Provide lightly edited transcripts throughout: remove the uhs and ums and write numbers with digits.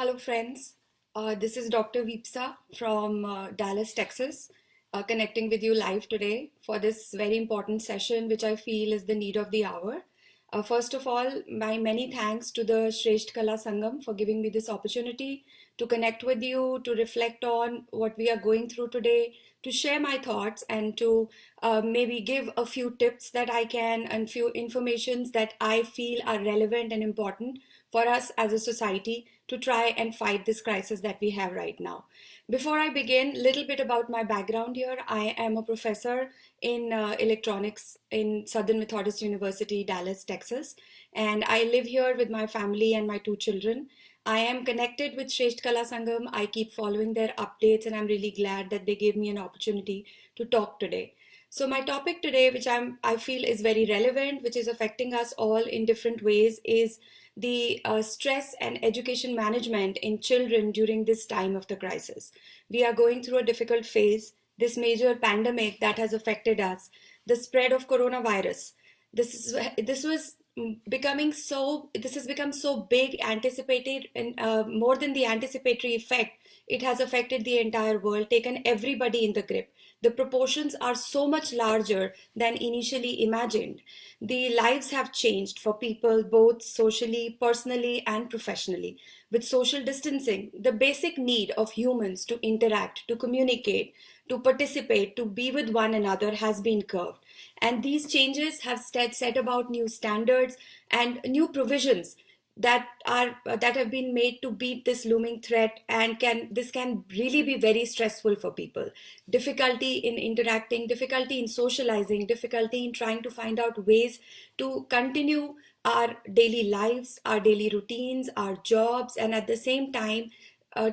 Hello, friends. This is Dr. Veepsa from Dallas, Texas, connecting with you live today for this very important session, which I feel is the need of the hour. First of all, my many thanks to the Shreshth Sangam for giving me this opportunity to connect with you, to reflect on what we are going through today, to share my thoughts, and to maybe give a few tips that I can and few informations that I feel are relevant and important for us as a society to try and fight this crisis that we have right now. Before I begin, a little bit about my background here. I am a professor in electronics in Southern Methodist University, Dallas, Texas, and I live here with my family and my two children. I am connected with Shreshth Sangam. I keep following their updates, and I'm really glad that they gave me an opportunity to talk today. So my topic today, which I feel is very relevant, which is affecting us all in different ways, is the stress and education management in children during this time of the crisis. We are going through a difficult phase, this major pandemic that has affected us, the spread of coronavirus. This was becoming so this has become so big, anticipated, and more than the anticipatory effect, it has affected the entire world, taken everybody in the grip. The proportions are so much larger than initially imagined. The lives have changed for people both socially, personally, and professionally. With social distancing, the basic need of humans to interact, to communicate, to participate, to be with one another has been curbed. And these changes have set about new standards and new provisions that have been made to beat this looming threat, and can really be very stressful for people. Difficulty in interacting, difficulty in socializing, difficulty in trying to find out ways to continue our daily lives, our daily routines, our jobs, and at the same time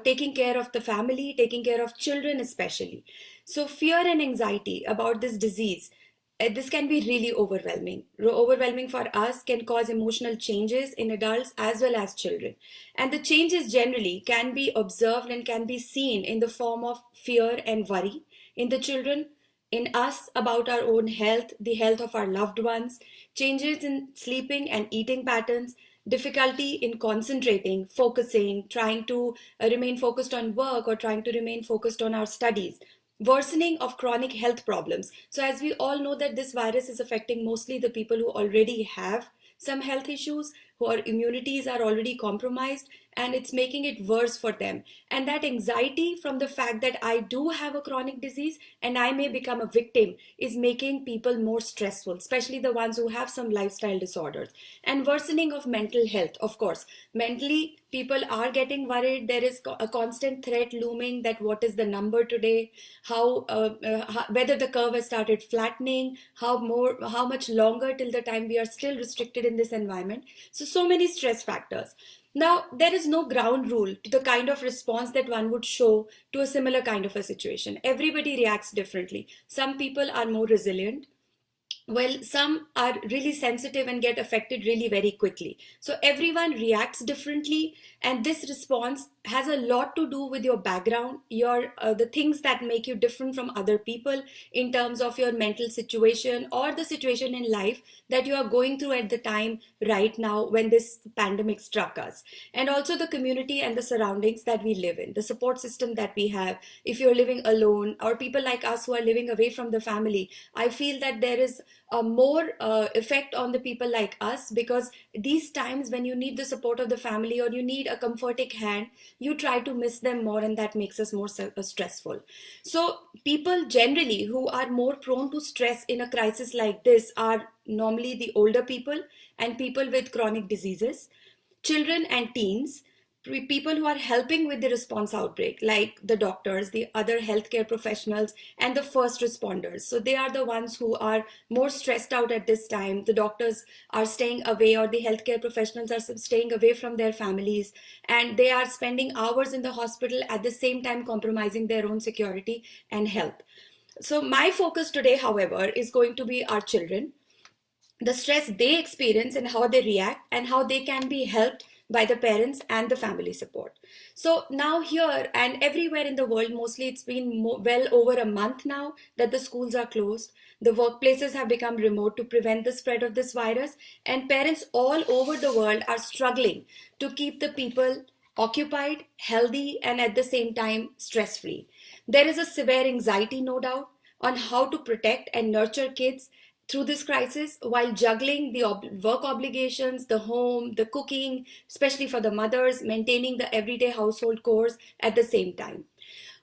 taking care of the family, taking care of children especially. So fear and anxiety about this disease, this can be really overwhelming. Overwhelming for us can cause emotional changes in adults as well as children. And the changes generally can be observed and can be seen in the form of fear and worry in the children, in us about our own health, the health of our loved ones, changes in sleeping and eating patterns, difficulty in concentrating, focusing, trying to remain focused on work or trying to remain focused on our studies, worsening of chronic health problems. So as we all know that this virus is affecting mostly the people who already have some health issues, who are immunities are already compromised, and it's making it worse for them. And that anxiety from the fact that I do have a chronic disease and I may become a victim is making people more stressful, especially the ones who have some lifestyle disorders. And worsening of mental health, of course. Mentally, people are getting worried. There is a constant threat looming that what is the number today, whether the curve has started flattening, how much longer till the time we are still restricted in this environment. So many stress factors. Now, there is no ground rule to the kind of response that one would show to a similar kind of a situation. Everybody reacts differently. Some people are more resilient, well, some are really sensitive and get affected really very quickly. So everyone reacts differently, and this response has a lot to do with your background, your the things that make you different from other people in terms of your mental situation or the situation in life that you are going through at the time right now when this pandemic struck us, and also the community and the surroundings that we live in, the support system that we have. If you're living alone or people like us who are living away from the family, I feel that there is a more effect on the people like us, because these times when you need the support of the family or you need a comforting hand, you try to miss them more, and that makes us more stressful. So people generally who are more prone to stress in a crisis like this are normally the older people and people with chronic diseases, children and teens, people who are helping with the response outbreak, like the doctors, the other healthcare professionals, and the first responders. So they are the ones who are more stressed out at this time. The doctors are staying away, or the healthcare professionals are staying away from their families, and they are spending hours in the hospital at the same time compromising their own security and health. So my focus today, however, is going to be our children, the stress they experience and how they react, and how they can be helped by the parents and the family support. So now here and everywhere in the world, mostly it's been well over a month now that the schools are closed. The workplaces have become remote to prevent the spread of this virus, and parents all over the world are struggling to keep the people occupied, healthy, and at the same time stress free. There is a severe anxiety, no doubt, on how to protect and nurture kids through this crisis while juggling the work obligations, the home, the cooking, especially for the mothers, maintaining the everyday household chores at the same time.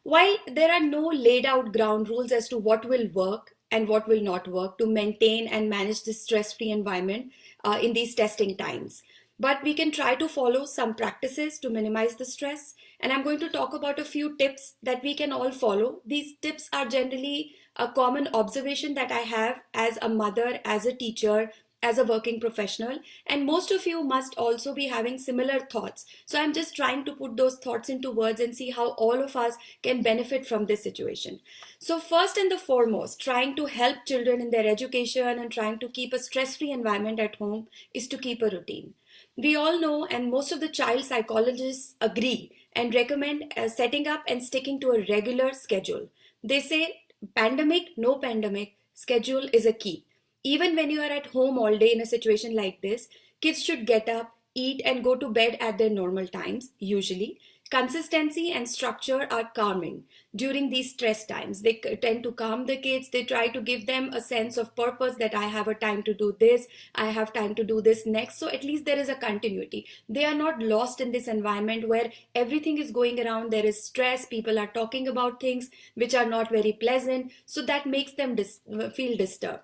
While there are no laid out ground rules as to what will work and what will not work to maintain and manage this stress free environment in these testing times, but we can try to follow some practices to minimize the stress. And I'm going to talk about a few tips that we can all follow. These tips are generally a common observation that I have as a mother, as a teacher, as a working professional, and most of you must also be having similar thoughts. So I'm just trying to put those thoughts into words and see how all of us can benefit from this situation. So first and the foremost, trying to help children in their education and trying to keep a stress-free environment at home is to keep a routine. We all know, and most of the child psychologists agree and recommend setting up and sticking to a regular schedule. They say pandemic, no pandemic, schedule is a key. Even when you are at home all day in a situation like this, kids should get up, eat, and go to bed at their normal times, usually. Consistency and structure are calming during these stress times. They tend to calm the kids. They try to give them a sense of purpose that I have a time to do this, I have time to do this next. So at least there is a continuity. They are not lost in this environment where everything is going around. There is stress. People are talking about things which are not very pleasant. So that makes them feel disturbed.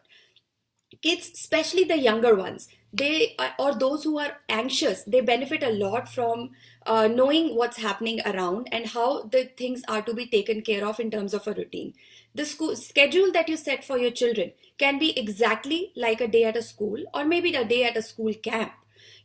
Kids, especially the younger ones, they or those who are anxious, they benefit a lot from knowing what's happening around and how the things are to be taken care of in terms of a routine. The school schedule that you set for your children can be exactly like a day at a school or maybe a day at a school camp.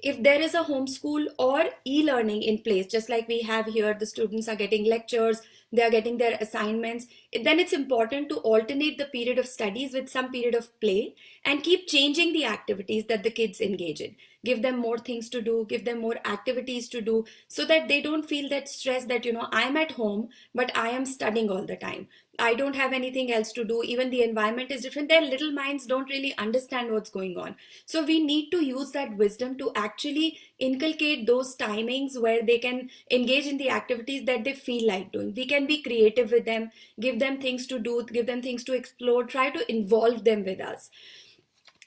If there is a homeschool or e-learning in place, just like we have here, the students are getting lectures, they are getting their assignments, then it's important to alternate the period of studies with some period of play and keep changing the activities that the kids engage in. Give them more things to do, give them more activities to do, so that they don't feel that stress that, I'm at home, but I am studying all the time. I don't have anything else to do. Even the environment is different. Their little minds don't really understand what's going on. So we need to use that wisdom to actually inculcate those timings where they can engage in the activities that they feel like doing. We can be creative with them, give them things to do, give them things to explore, try to involve them with us.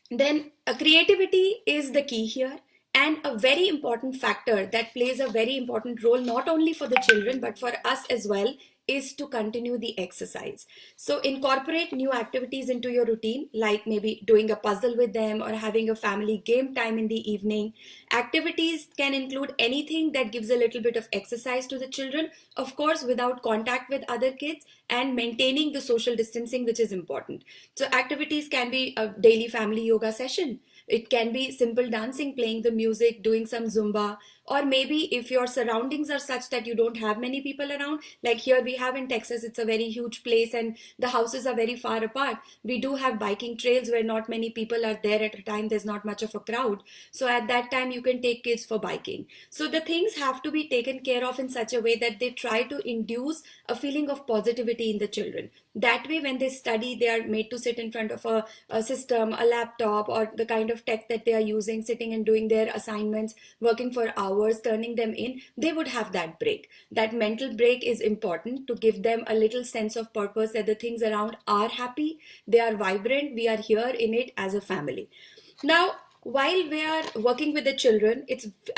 Then creativity is the key here, and a very important factor that plays a very important role not only for the children but for us as well is to continue the exercise. So incorporate new activities into your routine, like maybe doing a puzzle with them or having a family game time in the evening. Activities can include anything that gives a little bit of exercise to the children, of course without contact with other kids and maintaining the social distancing, which is important. So activities can be a daily family yoga session. It can be simple dancing, playing the music, doing some Zumba, or maybe if your surroundings are such that you don't have many people around, like here we have in Texas, it's a very huge place and the houses are very far apart. We do have biking trails where not many people are there at a time. There's not much of a crowd. So at that time, you can take kids for biking. So the things have to be taken care of in such a way that they try to induce a feeling of positivity in the children. That way, when they study, they are made to sit in front of a system, a laptop, or the kind of tech that they are using, sitting and doing their assignments, working for hours, turning them in. They would have that break. That mental break is important to give them a little sense of purpose that the things around are happy, they are vibrant, we are here in it as a family. Now, while we are working with the children,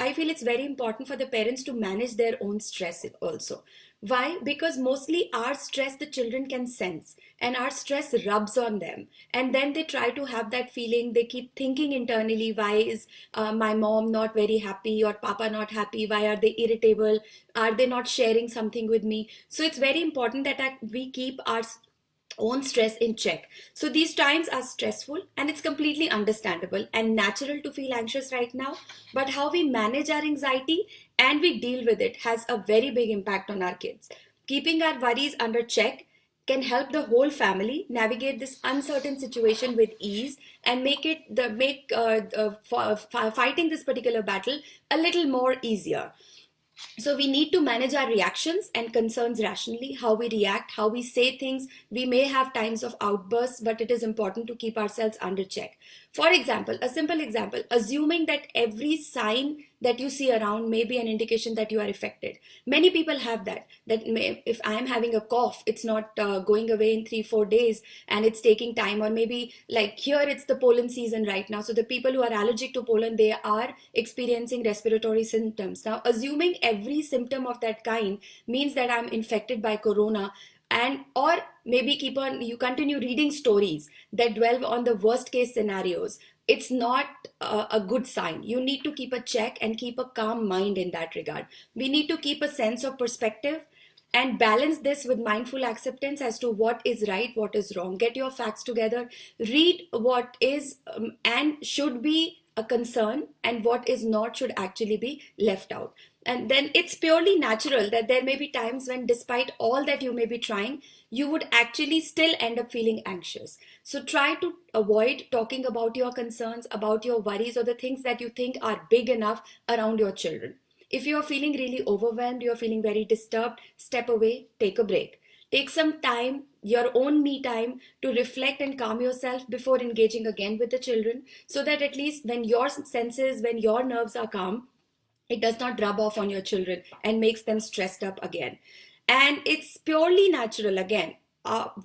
I feel it's very important for the parents to manage their own stress also. Why? Because mostly our stress the children can sense and our stress rubs on them. And then they try to have that feeling, they keep thinking internally, why is my mom not very happy or papa not happy? Why are they irritable? Are they not sharing something with me? So it's very important that we keep our own stress in check. So these times are stressful and it's completely understandable and natural to feel anxious right now. But how we manage our anxiety and we deal with it has a very big impact on our kids. Keeping our worries under check can help the whole family navigate this uncertain situation with ease and fighting this particular battle a little more easier. So we need to manage our reactions and concerns rationally, how we react, how we say things. We may have times of outbursts, but it is important to keep ourselves under check. For example, a simple example, assuming that every sign that you see around may be an indication that you are affected. Many people have that if I'm having a cough, it's not going away in 3-4 days, and it's taking time. Or maybe like here, it's the pollen season right now, so the people who are allergic to pollen, they are experiencing respiratory symptoms. Now, assuming every symptom of that kind means that I'm infected by corona, and or maybe you continue reading stories that dwell on the worst case scenarios, it's not a good sign. You need to keep a check and keep a calm mind in that regard. We need to keep a sense of perspective and balance this with mindful acceptance as to what is right, what is wrong. Get your facts together, read what is and should be a concern, and what is not should actually be left out. And then it's purely natural that there may be times when, despite all that you may be trying, you would actually still end up feeling anxious. So try to avoid talking about your concerns, about your worries, or the things that you think are big enough around your children. If you are feeling really overwhelmed, you are feeling very disturbed, step away, take a break. Take some time, your own me time, to reflect and calm yourself before engaging again with the children, so that at least when your senses, when your nerves are calm, it does not rub off on your children and makes them stressed up again. And it's purely natural again.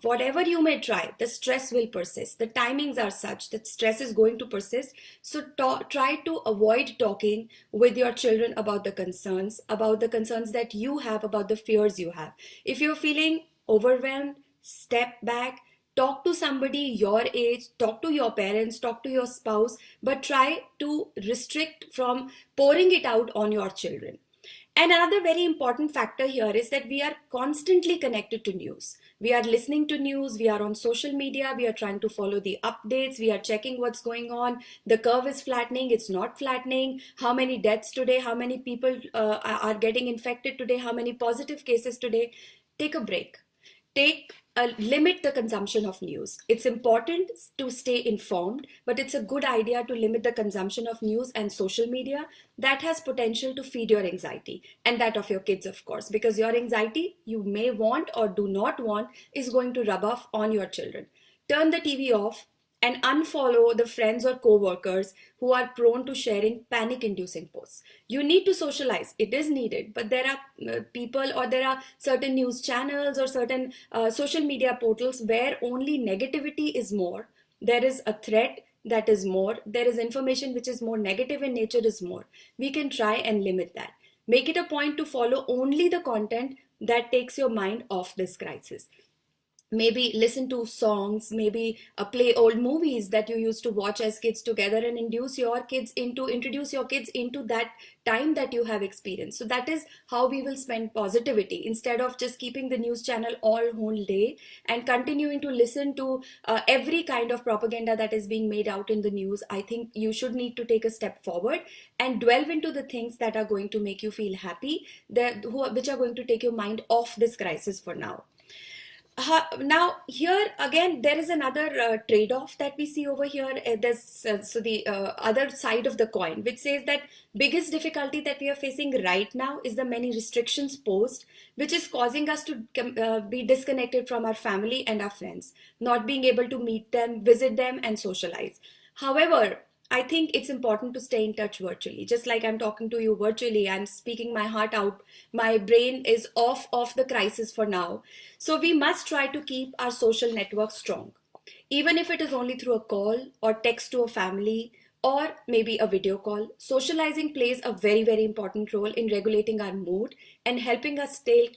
Whatever you may try, the stress will persist. The timings are such that stress is going to persist. So try to avoid talking with your children about the concerns that you have, about the fears you have. If you're feeling overwhelmed, step back, talk to somebody your age, talk to your parents, talk to your spouse, but try to restrict from pouring it out on your children. And another very important factor here is that we are constantly connected to news. We are listening to news, we are on social media, we are trying to follow the updates, we are checking what's going on. The curve is flattening, it's not flattening. How many deaths today? How many people are getting infected today? How many positive cases today? Take a break. Limit the consumption of news. It's important to stay informed, but it's a good idea to limit the consumption of news and social media that has potential to feed your anxiety, and that of your kids, of course, because your anxiety, you may want or do not want, is going to rub off on your children. Turn the TV off and unfollow the friends or co-workers who are prone to sharing panic-inducing posts. You need to socialize. It is needed, but there are people, or there are certain news channels or certain social media portals where only negativity is more. There is a threat that is more. There is information which is more negative in nature is more. We can try and limit that. Make it a point to follow only the content that takes your mind off this crisis. Maybe listen to songs, maybe play old movies that you used to watch as kids together, and introduce your kids into that time that you have experienced. So that is how we will spend positivity, instead of just keeping the news channel all whole day and continuing to listen to every kind of propaganda that is being made out in the news. I think you should need to take a step forward and delve into the things that are going to make you feel happy, which are going to take your mind off this crisis for now. Now here again, there is another trade-off that we see over here. There's so the other side of the coin, which says that biggest difficulty that we are facing right now is the many restrictions posed, which is causing us to be disconnected from our family and our friends, not being able to meet them, visit them, and socialize. However, I think it's important to stay in touch virtually. Just like I'm talking to you virtually, I'm speaking my heart out. My brain is off of the crisis for now. So we must try to keep our social network strong. Even if it is only through a call or text to a family or maybe a video call, socializing plays a very, very important role in regulating our mood and helping us stay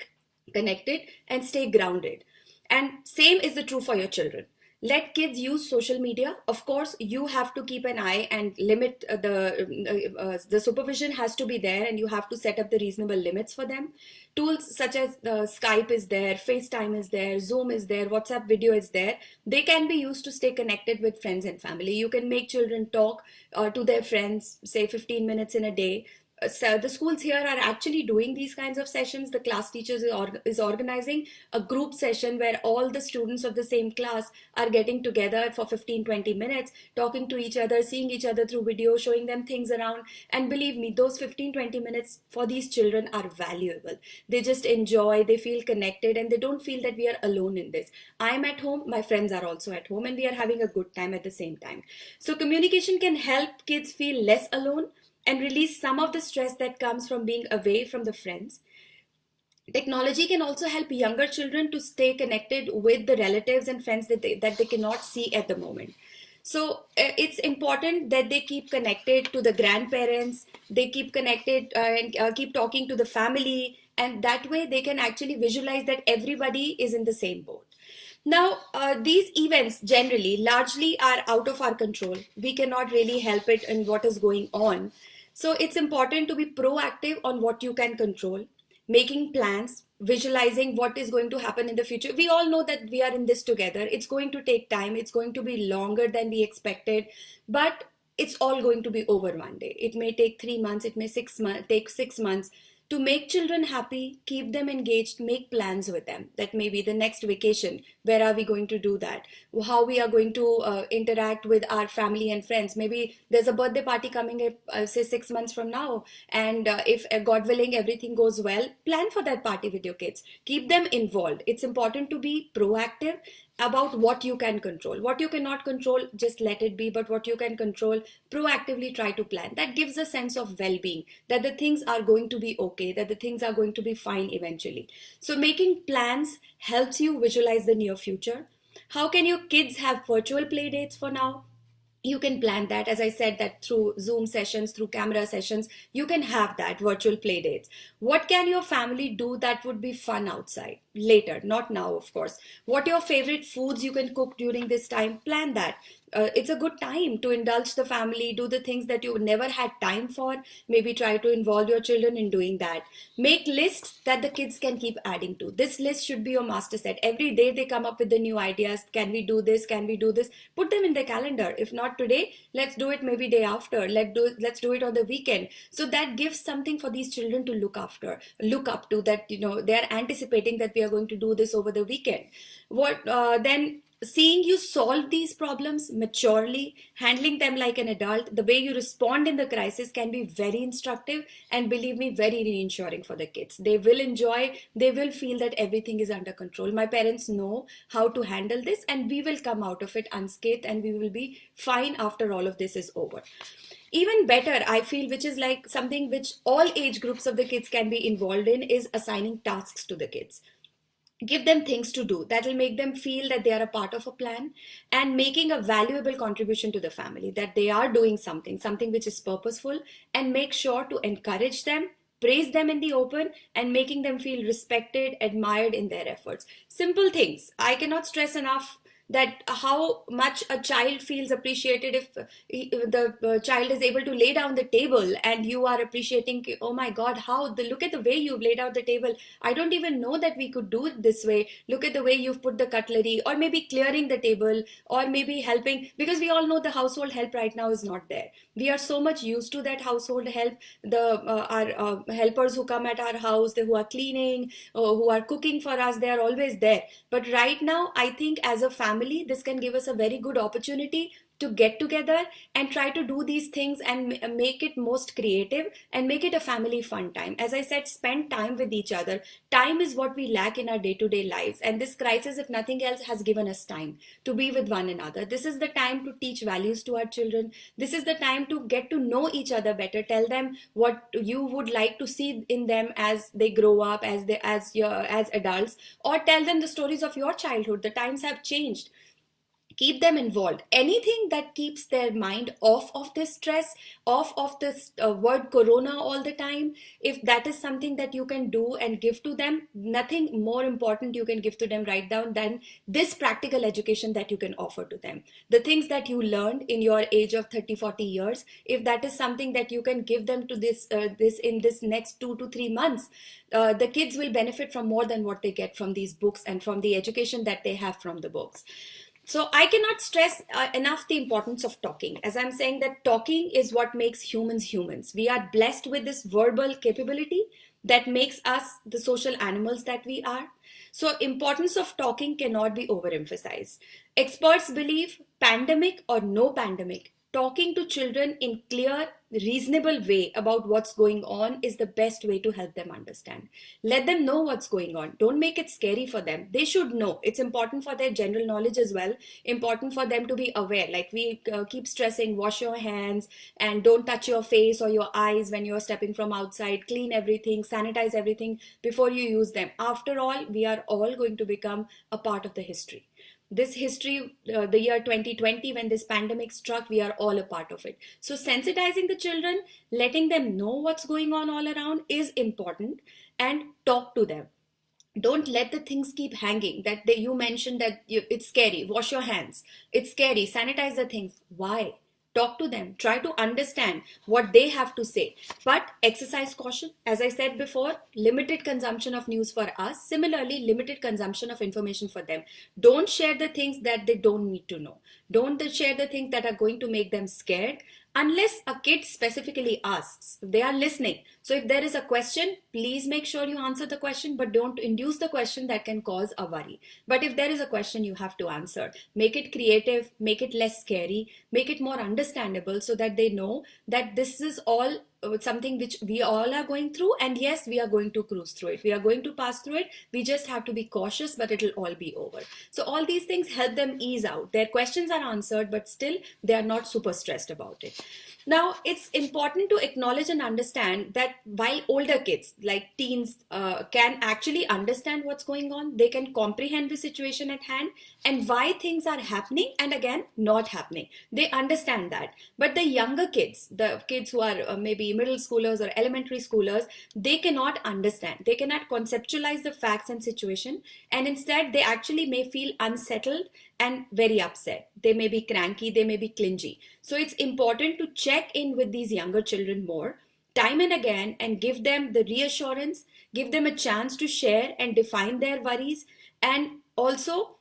connected and stay grounded. And same is the true for your children. Let kids use social media. Of course, you have to keep an eye and limit the supervision has to be there, and you have to set up the reasonable limits for them. Tools such as Skype is there, FaceTime is there, Zoom is there, WhatsApp video is there. They can be used to stay connected with friends and family. You can make children talk to their friends, say 15 minutes in a day. So the schools here are actually doing these kinds of sessions. The class teachers is organizing a group session where all the students of the same class are getting together for 15-20 minutes, talking to each other, seeing each other through video, showing them things around. And believe me, those 15-20 minutes for these children are valuable. They just enjoy, they feel connected, and they don't feel that we are alone in this. I'm at home, my friends are also at home, and we are having a good time at the same time. So communication can help kids feel less alone and release some of the stress that comes from being away from the friends. Technology can also help younger children to stay connected with the relatives and friends that they cannot see at the moment. So it's important that they keep connected to the grandparents, they keep connected and keep talking to the family, and that way they can actually visualize that everybody is in the same boat. Now, these events generally largely are out of our control. We cannot really help it in what is going on. So it's important to be proactive on what you can control, making plans, visualizing what is going to happen in the future. We all know that we are in this together. It's going to take time. It's going to be longer than we expected, but it's all going to be over one day. It may take 3 months. It may take 6 months to make children happy, keep them engaged, make plans with them. That may be the next vacation. Where are we going to do that? How we are going to interact with our family and friends. Maybe there's a birthday party coming up, say 6 months from now. And if God willing, everything goes well, plan for that party with your kids. Keep them involved. It's important to be proactive about what you can control. What you cannot control, just let it be. But what you can control, proactively try to plan. That gives a sense of well-being, that the things are going to be okay, that the things are going to be fine eventually. So making plans helps you visualize the near future. How can your kids have virtual play dates for now? You can plan that, as I said, that through Zoom sessions, through camera sessions, you can have that virtual play dates. What can your family do that would be fun outside later, not now, of course? What your favorite foods you can cook during this time? Plan that. It's a good time to indulge the family, do the things that you never had time for. Maybe try to involve your children in doing that. Make lists that the kids can keep adding to. This list should be your master set. Every day they come up with the new ideas. Can we do this? Can we do this? Put them in the calendar. If not today, let's do it maybe day after. Let's do it on the weekend. So that gives something for these children to look up to, that they are anticipating that we are going to do this over the weekend. What then? Seeing you solve these problems maturely, handling them like an adult, the way you respond in the crisis can be very instructive and, believe me, very reassuring for the kids. They will enjoy, they will feel that everything is under control. My parents know how to handle this, and we will come out of it unscathed, and we will be fine after all of this is over. Even better, I feel, which is like something which all age groups of the kids can be involved in, is assigning tasks to the kids. Give them things to do that will make them feel that they are a part of a plan, and making a valuable contribution to the family, that they are doing something which is purposeful, and make sure to encourage them, praise them in the open, and making them feel respected, admired in their efforts. Simple things. I cannot stress enough that how much a child feels appreciated if the child is able to lay down the table, and you are appreciating, oh my god, look at the way you've laid out the table. I don't even know that we could do it this way. Look at the way you've put the cutlery, or maybe clearing the table, or maybe helping, because we all know the household help right now is not there. We are so much used to that household help. Our helpers who come at our house, who are cleaning, who are cooking for us, they are always there. But right now, I think as a family, this can give us a very good opportunity to get together and try to do these things and make it most creative and make it a family fun time. As I said, spend time with each other. Time is what we lack in our day-to-day lives, and this crisis, if nothing else, has given us time to be with one another. This is the time to teach values to our children. This is the time to get to know each other better. Tell them what you would like to see in them as they grow up, as adults, or tell them the stories of your childhood. The times have changed. Keep them involved. Anything that keeps their mind off of this stress, off of this word corona all the time, if that is something that you can do and give to them, nothing more important you can give to them right now than this practical education that you can offer to them. The things that you learned in your age of 30-40 years, if that is something that you can give them to this in this next 2 to 3 months, the kids will benefit from more than what they get from these books and from the education that they have from the books. So I cannot stress enough the importance of talking. As I'm saying, that talking is what makes humans humans. We are blessed with this verbal capability that makes us the social animals that we are. So importance of talking cannot be overemphasized. Experts believe, pandemic or no pandemic, talking to children in clear, reasonable way about what's going on is the best way to help them understand. Let them know what's going on. Don't make it scary for them. They should know. It's important for their general knowledge as well. Important for them to be aware. Like we keep stressing, wash your hands and don't touch your face or your eyes when you're stepping from outside. Clean everything, sanitize everything before you use them. After all, we are all going to become a part of the history. This history, the year 2020, when this pandemic struck, we are all a part of it. So sensitizing the children, letting them know what's going on all around is important, and talk to them. Don't let the things keep hanging. You mentioned that it's scary, wash your hands, it's scary, sanitize the things. Why? Talk to them, try to understand what they have to say, but exercise caution. As I said before, limited consumption of news for us, similarly limited consumption of information for them. Don't share the things that they don't need to know. Don't share the things that are going to make them scared, unless a kid specifically asks. They are listening. So if there is a question, please make sure you answer the question, but don't induce the question that can cause a worry. But if there is a question, you have to answer. Make it creative, make it less scary, make it more understandable, so that they know that this is all something which we all are going through, and yes, we are going to cruise through it, we are going to pass through it, we just have to be cautious, but it'll all be over. So all these things help them ease out. Their questions are answered, but still they are not super stressed about it. Now, it's important to acknowledge and understand that while older kids, like teens, can actually understand what's going on, they can comprehend the situation at hand and why things are happening and again not happening. They understand that. But the younger kids, the kids who are maybe middle schoolers or elementary schoolers, they cannot understand. They cannot conceptualize the facts and situation, and instead they actually may feel unsettled and very upset. They may be cranky, they may be clingy. So it's important to check in with these younger children more, time and again, and give them the reassurance, give them a chance to share and define their worries, and also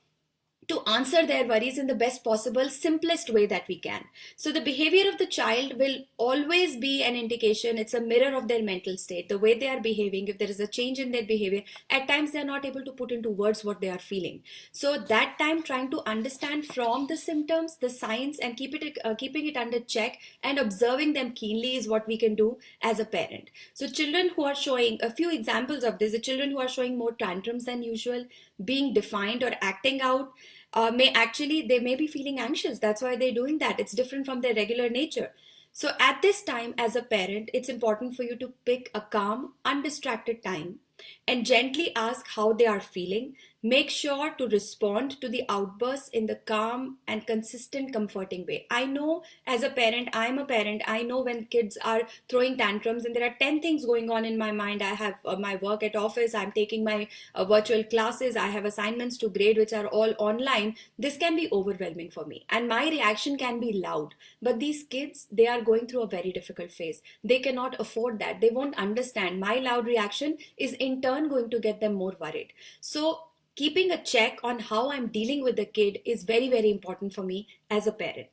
to answer their worries in the best possible, simplest way that we can. So the behavior of the child will always be an indication. It's a mirror of their mental state, the way they are behaving. If there is a change in their behavior, at times they are not able to put into words what they are feeling. So that time, trying to understand from the symptoms, the signs, and keeping it under check and observing them keenly is what we can do as a parent. So children who are showing, a few examples of this, the children who are showing more tantrums than usual, being defiant or acting out, they may be feeling anxious. That's why they're doing that. It's different from their regular nature. So at this time, as a parent, it's important for you to pick a calm, undistracted time and gently ask how they are feeling. Make sure to respond to the outbursts in the calm and consistent, comforting way. I know as a parent, I'm a parent, I know when kids are throwing tantrums and there are 10 things going on in my mind. I have my work at office, I'm taking my virtual classes, I have assignments to grade which are all online. This can be overwhelming for me and my reaction can be loud. But these kids, they are going through a very difficult phase. They cannot afford that. They won't understand. My loud reaction is in turn going to get them more worried. So keeping a check on how I'm dealing with the kid is very, very important for me as a parent.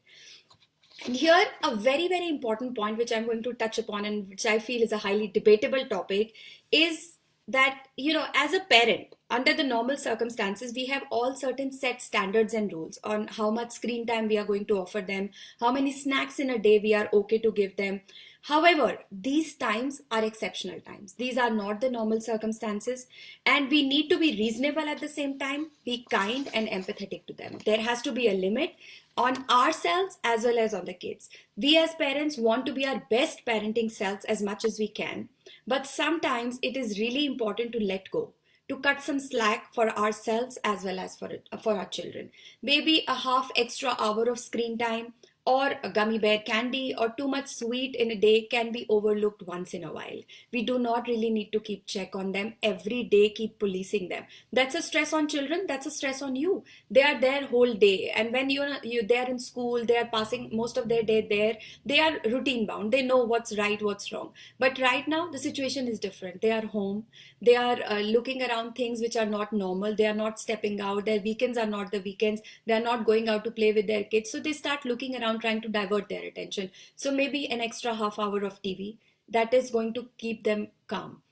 And here, a very, very important point which I'm going to touch upon and which I feel is a highly debatable topic is that, as a parent, under the normal circumstances, we have all certain set standards and rules on how much screen time we are going to offer them, how many snacks in a day we are okay to give them. However, these times are exceptional times. These are not the normal circumstances, and we need to be reasonable at the same time, be kind and empathetic to them. There has to be a limit on ourselves as well as on the kids. We as parents want to be our best parenting selves as much as we can, but sometimes it is really important to let go, to cut some slack for ourselves as well as for our children. Maybe a half extra hour of screen time or a gummy bear candy or too much sweet in a day can be overlooked once in a while. We do not really need to keep check on them every day, keep policing them. That's a stress on children, that's a stress on you. They are there whole day, and when they are in school, they are passing most of their day there, they are routine bound, they know what's right, what's wrong. But right now the situation is different. They are home, they are looking around things which are not normal, they are not stepping out, their weekends are not the weekends, they are not going out to play with their kids, so they start looking around trying to divert their attention. So maybe an extra half hour of TV that is going to keep them calm.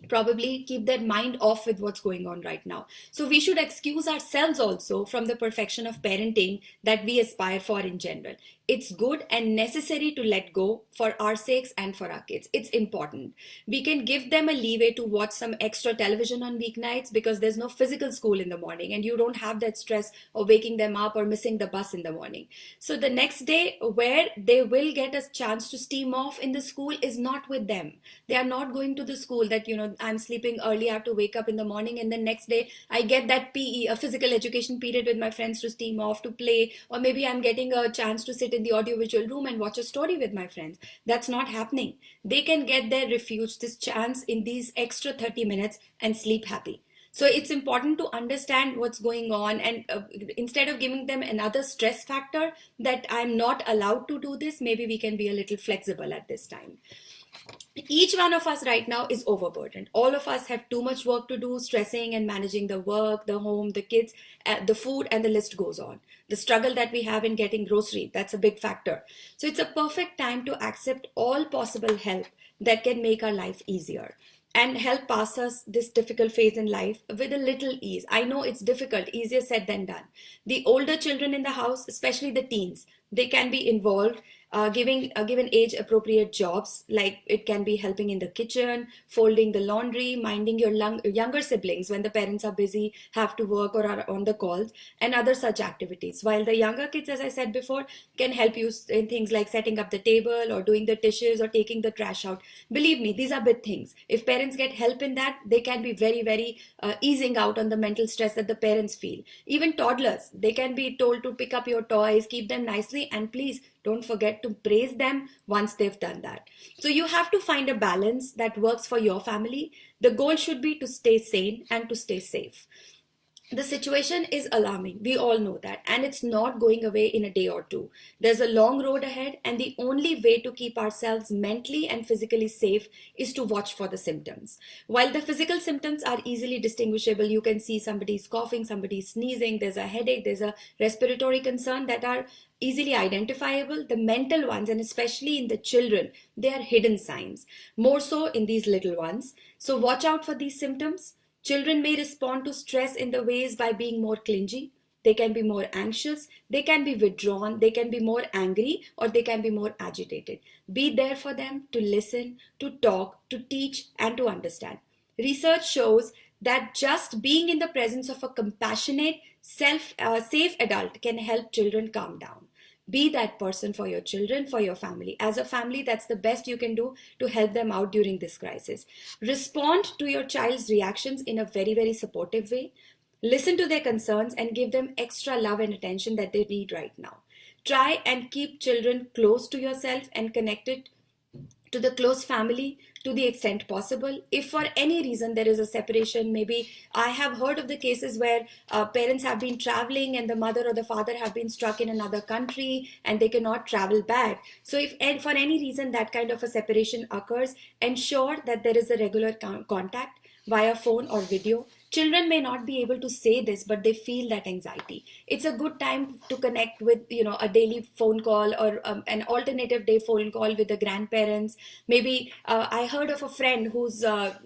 probably keep their mind off with what's going on right now. So we should excuse ourselves also from the perfection of parenting that we aspire for in general. It's good and necessary to let go for our sakes and for our kids. It's important. We can give them a leeway to watch some extra television on weeknights because there's no physical school in the morning and you don't have that stress of waking them up or missing the bus in the morning. So the next day where they will get a chance to steam off in the school is not with them. They are not going to the school that, I'm sleeping early, I have to wake up in the morning, and the next day I get that PE, a physical education period with my friends to steam off, to play, or maybe I'm getting a chance to sit in the audiovisual room and watch a story with my friends. That's not happening. They can get their refuge, this chance in these extra 30 minutes and sleep happy. So it's important to understand what's going on, and instead of giving them another stress factor that I'm not allowed to do this, maybe we can be a little flexible at this time. Each one of us right now is overburdened. All of us have too much work to do, stressing and managing the work, the home, the kids, the food, and the list goes on. The struggle that we have in getting grocery, that's a big factor. So it's a perfect time to accept all possible help that can make our life easier and help pass us this difficult phase in life with a little ease. I know it's difficult, easier said than done. The older children in the house, especially the teens, they can be involved, given age appropriate jobs, like it can be helping in the kitchen, folding the laundry, minding your younger siblings when the parents are busy, have to work, or are on the calls, and other such activities. While the younger kids, as I said before, can help you in things like setting up the table or doing the dishes or taking the trash out. Believe me, these are big things. If parents get help in that, they can be very, very easing out on the mental stress that the parents feel. Even toddlers, they can be told to pick up your toys, keep them nicely, and please don't forget to praise them once they've done that. So you have to find a balance that works for your family. The goal should be to stay sane and to stay safe. The situation is alarming. We all know that. And it's not going away in a day or two. There's a long road ahead. And the only way to keep ourselves mentally and physically safe is to watch for the symptoms. While the physical symptoms are easily distinguishable, you can see somebody's coughing, somebody's sneezing, there's a headache, there's a respiratory concern that are easily identifiable. The mental ones, and especially in the children, they are hidden signs, more so in these little ones. So watch out for these symptoms. Children may respond to stress in the ways by being more clingy. They can be more anxious, they can be withdrawn, they can be more angry, or they can be more agitated. Be there for them to listen, to talk, to teach, and to understand. Research shows that just being in the presence of a compassionate, safe adult can help children calm down. Be that person for your children, for your family. As a family, that's the best you can do to help them out during this crisis. Respond to your child's reactions in a very, very supportive way. Listen to their concerns and give them extra love and attention that they need right now. Try and keep children close to yourself and connected to the close family to the extent possible. If for any reason there is a separation, maybe I have heard of the cases where parents have been traveling and the mother or the father have been stuck in another country and they cannot travel back. So if and for any reason that kind of a separation occurs, ensure that there is a regular contact via phone or video. Children may not be able to say this, but they feel that anxiety. It's a good time to connect with, a daily phone call or an alternative day phone call with the grandparents. Maybe I heard of a friend whose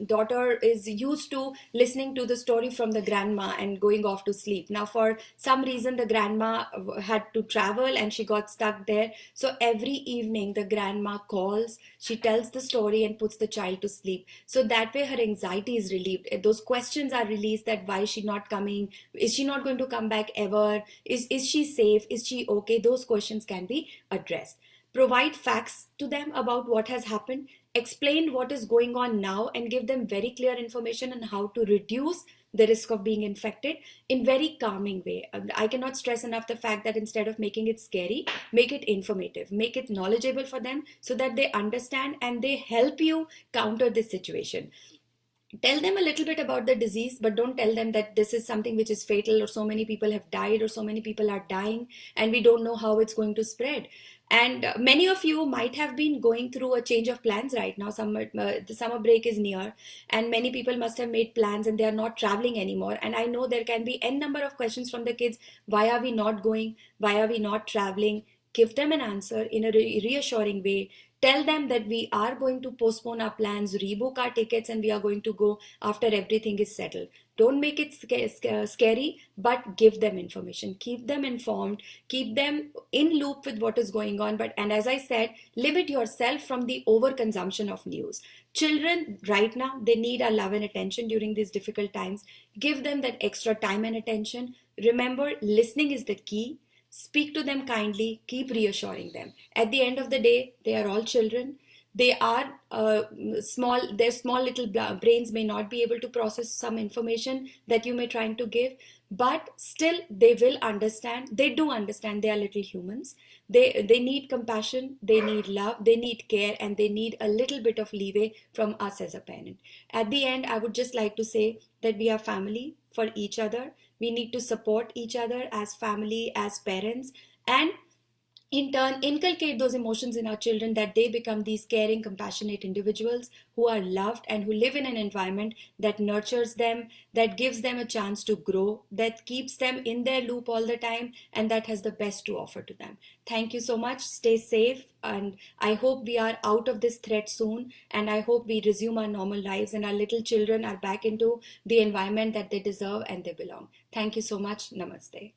daughter is used to listening to the story from the grandma and going off to sleep. Now, for some reason, the grandma had to travel and she got stuck there. So every evening, the grandma calls, she tells the story and puts the child to sleep. So that way her anxiety is relieved. Those questions are released, that why is she not coming? Is she not going to come back ever? Is she safe? Is she okay? Those questions can be addressed. Provide facts to them about what has happened. Explain what is going on now and give them very clear information on how to reduce the risk of being infected in very calming way. I cannot stress enough the fact that instead of making it scary, make it informative, make it knowledgeable for them so that they understand and they help you counter this situation. Tell them a little bit about the disease, but don't tell them that this is something which is fatal, or so many people have died, or so many people are dying and we don't know how it's going to spread. And many of you might have been going through a change of plans right now. The summer break is near and many people must have made plans and they are not traveling anymore. And I know there can be n number of questions from the kids. Why are we not going? Why are we not traveling? Give them an answer in a reassuring way. Tell them that we are going to postpone our plans, rebook our tickets, and we are going to go after everything is settled. Don't make it scary, but give them information. Keep them informed. Keep them in loop with what is going on. And as I said, limit yourself from the overconsumption of news. Children right now, they need our love and attention during these difficult times. Give them that extra time and attention. Remember, listening is the key. Speak to them kindly, keep reassuring them. At the end of the day, they are all children. They are small, their small little brains may not be able to process some information that you may trying to give, but still they will understand. They do understand. They are little humans. They need compassion, they need love, they need care, and they need a little bit of leeway from us as a parent. At the end, I would just like to say that we are family for each other. We need to support each other as family, as parents, and in turn inculcate those emotions in our children, that they become these caring, compassionate individuals who are loved and who live in an environment that nurtures them, that gives them a chance to grow, that keeps them in their loop all the time, and that has the best to offer to them. Thank you so much. Stay safe, and I hope we are out of this threat soon, and I hope we resume our normal lives and our little children are back into the environment that they deserve and they belong. Thank you so much. Namaste.